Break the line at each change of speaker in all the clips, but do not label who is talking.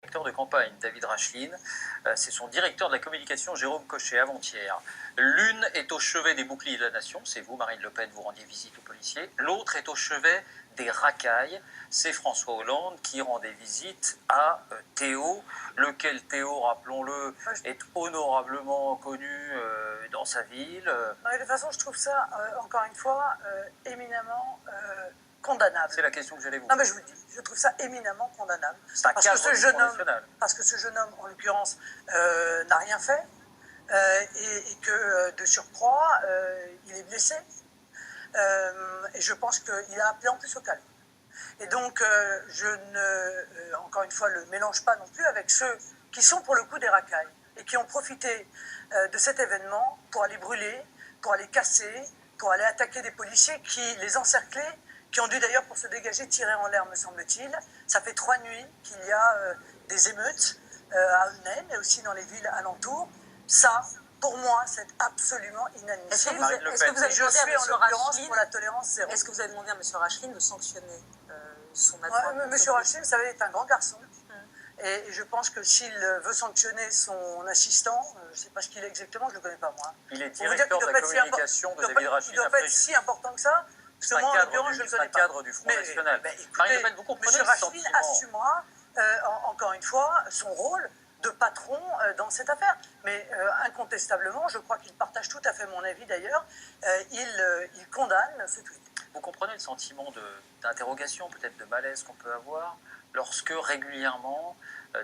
Directeur de campagne, David Racheline, c'est son directeur de la communication, Jérôme Cochet, avant-hier. L'une est au chevet des boucliers de la nation, c'est vous, Marine Le Pen, vous rendiez visite aux policiers. L'autre est au chevet des racailles, c'est François Hollande qui rendait visite à Théo, lequel Théo, rappelons-le, est honorablement connu dans sa ville.
Non, de toute façon, je trouve ça, encore une fois, éminemment condamnable.
C'est la question que j'allais vous
poser. Non,
poser.
mais je vous le dis, je trouve ça éminemment condamnable.
C'est un cadre du Front National.
Parce que ce jeune homme, en l'occurrence, n'a rien fait, et que, de surcroît, il est blessé. Et je pense qu'il a appelé en plus au calme. Et donc, je ne, encore une fois, le mélange pas non plus avec ceux qui sont pour le coup des racailles et qui ont profité de cet événement pour aller brûler, pour aller casser, pour aller attaquer des policiers qui les encerclaient, qui ont dû d'ailleurs, pour se dégager, tirer en l'air, me semble-t-il. Ça fait 3 nuits qu'il y a des émeutes à Eunen, mais aussi dans les villes alentours. Ça, pour moi, c'est absolument inadmissible.
Est-ce que vous
avez demandé à M. Racheline, pour la tolérance zéro.
Est-ce que vous avez demandé à M. Racheline de sanctionner son adjoint?
M. Racheline, vous savez, est un grand garçon. Et je pense que s'il veut sanctionner son assistant, je ne sais pas ce qu'il est exactement, je ne le connais pas moi.
Il est directeur de la communication de David Racheline.
Il ne doit pas être si important que ça.
C'est un cadre du Front National.
Écoutez, M. Racheline assumera, encore une fois, son rôle de patron dans cette affaire. Mais incontestablement, je crois qu'il partage tout à fait mon avis d'ailleurs, il condamne ce tweet.
Vous comprenez le sentiment d'interrogation, peut-être de malaise qu'on peut avoir, lorsque régulièrement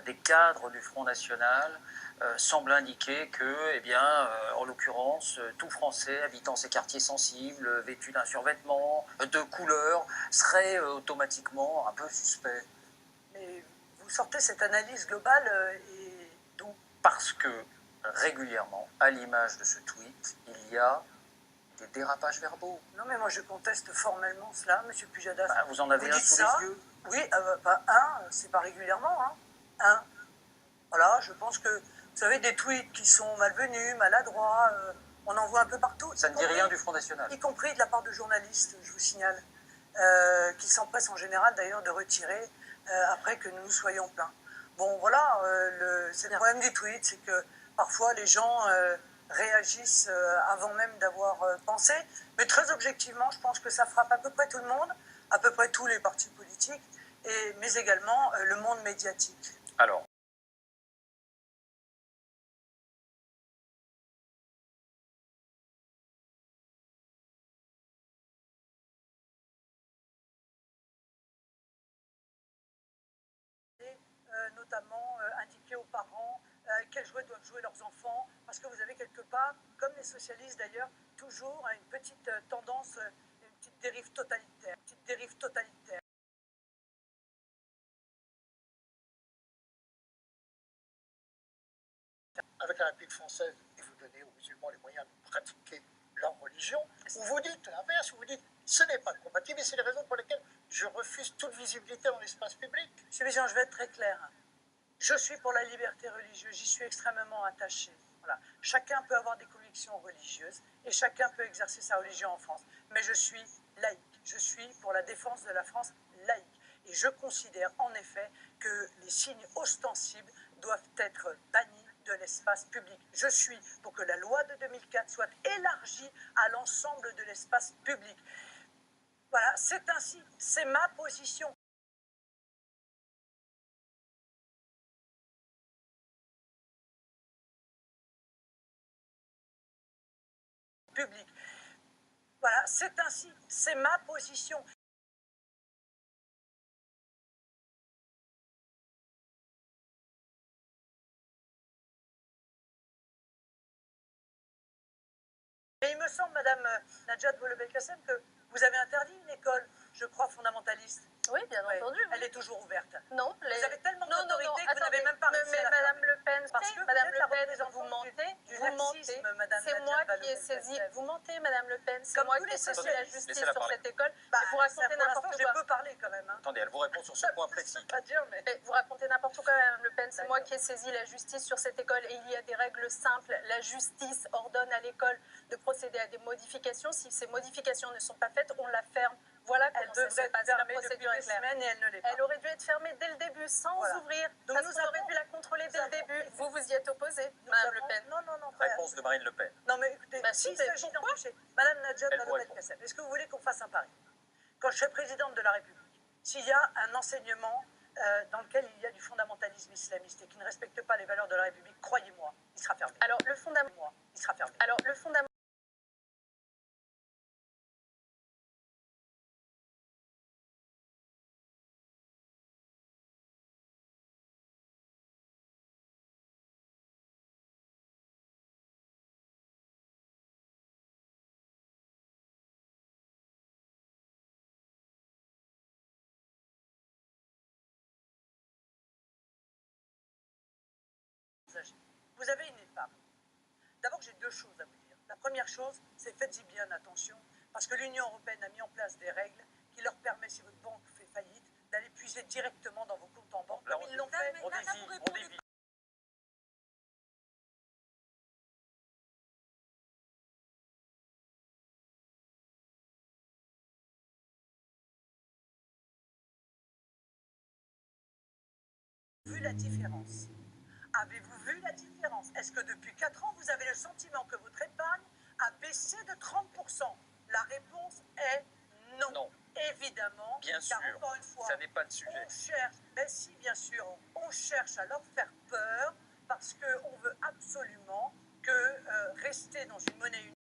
des cadres du Front National semblent indiquer que, eh bien, en l'occurrence, tout Français habitant ces quartiers sensibles, vêtu d'un survêtement de couleur, serait automatiquement un peu suspect.
Mais vous sortez cette analyse globale et d'où?
Parce que régulièrement, à l'image de ce tweet, il y a des dérapages verbaux.
Non, mais moi je conteste formellement cela, M. Pujadas.
Vous en avez un sous les yeux?
Oui, c'est pas régulièrement, un. Voilà, je pense que, vous savez, des tweets qui sont malvenus, maladroits, on en voit un peu partout.
Ça ne dit rien du Front National.
Y compris de la part de journalistes, je vous signale, qui s'empressent en général d'ailleurs de retirer après que nous nous soyons plaints. Bon, voilà, c'est le problème du tweet, c'est que parfois les gens réagissent avant même d'avoir pensé. Mais très objectivement, je pense que ça frappe à peu près tout le monde, à peu près tous les partis politiques, mais également le monde médiatique.
Alors,
notamment indiquer aux parents quels jouets doivent jouer leurs enfants, parce que vous avez quelque part, comme les socialistes d'ailleurs, toujours une petite tendance, une petite dérive totalitaire.
Avec la République française, et vous donnez aux musulmans les moyens de pratiquer leur religion, ou vous dites l'inverse, vous dites ce n'est pas compatible, et c'est les raisons pour lesquelles je refuse toute visibilité dans l'espace public.
Monsieur Béjean, je vais être très clair. Je suis pour la liberté religieuse, j'y suis extrêmement attaché. Voilà. Chacun peut avoir des convictions religieuses et chacun peut exercer sa religion en France. Mais je suis laïque, je suis pour la défense de la France laïque. Et je considère en effet que les signes ostensibles doivent être bannis de l'espace public. Je suis pour que la loi de 2004 soit élargie à l'ensemble de l'espace public. Voilà, c'est ainsi, c'est ma position. Public. Voilà, c'est ainsi, c'est ma position. Et il me semble, Madame Najat Vallaud-Belkacem, que vous avez interdit une école, je crois, fondamentaliste.
Oui, bien entendu. Oui.
Elle est toujours ouverte.
Non,
vous avez tellement d'autorité que vous n'avez
attendez,
même pas réussi à la
Madame Le Pen,
parce que
Madame
vous
Le Pen, vous mentez. C'est moi qui ai saisi. Vous mentez, Madame Le Pen. C'est moi qui ai saisi la justice sur cette école. Vous racontez n'importe quoi.
J'ai peu parlé quand même.
Attendez, elle vous répond sur ce point précis.
Pas dire, mais
vous racontez n'importe quoi, Madame Le Pen. C'est moi qui ai saisi la justice sur cette école et il y a des règles simples. La justice ordonne à l'école de procéder à des modifications. Si ces modifications ne sont pas faites, on la ferme Voilà
Elle
comment ça
devrait
se
être
passe, la
fermée depuis
procédure
des
est claire.
semaines et elle ne l'est pas.
Elle aurait dû être fermée dès le début, sans
Voilà.
ouvrir.
Donc
Parce
nous
qu'on aurait
avons-
dû la contrôler dès le début.
avons-
Vous vous y êtes opposée,
Nous
Madame Le
avons-
Pen.
Non, frère.
Réponse de Marine Le Pen.
Non, mais écoutez,
Bah,
s'il
si,
s'agit
pourquoi
d'empêcher Madame Najat
Elle vous répond.
Vallaud-Belkacem, est-ce que vous voulez qu'on fasse un pari? Quand je serai présidente de la République, s'il y a un enseignement dans lequel il y a du fondamentalisme islamiste et qui ne respecte pas les valeurs de la République, croyez-moi, il sera fermé.
Alors, le fondament.
Il sera fermé.
Alors, le fondament.
Vous avez une femme. D'abord, j'ai deux choses à vous dire. La première chose, c'est faites-y bien attention, parce que l'Union européenne a mis en place des règles qui leur permettent, si votre banque fait faillite, d'aller puiser directement dans vos comptes en banque,
Là,
comme ils l'ont fait.
on dévie.
Vu la différence? Avez-vous vu la différence? Est-ce que depuis 4 ans, vous avez le sentiment que votre épargne a baissé de 30%? La réponse est non.
Non.
Évidemment,
Bien sûr,
car encore une fois,
ça n'est pas le sujet.
on cherche, mais si bien sûr, on cherche à leur faire peur parce qu'on veut absolument que rester dans une monnaie unique